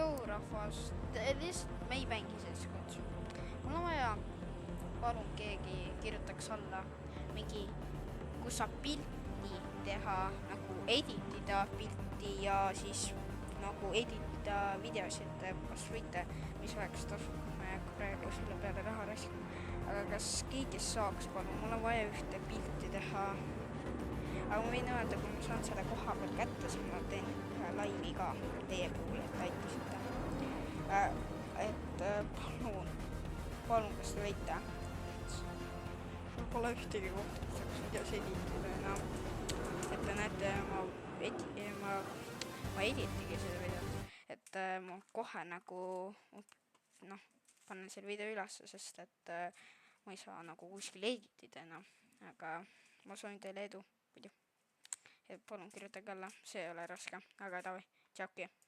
Jõu rahvas, lihtsalt me ei mängi seltskond. Mul on vaja, palun keegi kirjutaks alla mingi, kus saab pilti teha, nagu editida pilti ja siis nagu editida videosid, kas võite, mis oleks tasub, ma ei hakka praegu selle peale raha raskima. Aga kas keegi saaks, palun, mul on vaja ühte pilti teha. Aga ma võin öelda, kui ma saan selle koha peal kätte, siis ma teen laivi ka teie puhul, et aitasite. Palun, kas te võite? Sul pole ühtegi kohta, kus saaks videos editada enam. Et te näete, ma editigi seda videot, et ma kohe nagu, panen selle video ülesse, sest et ma ei saa nagu kuskil editida enam. Aga ma soovin teile edu. Palun kirjutage alla, see ei ole raske, aga davai, tšauki.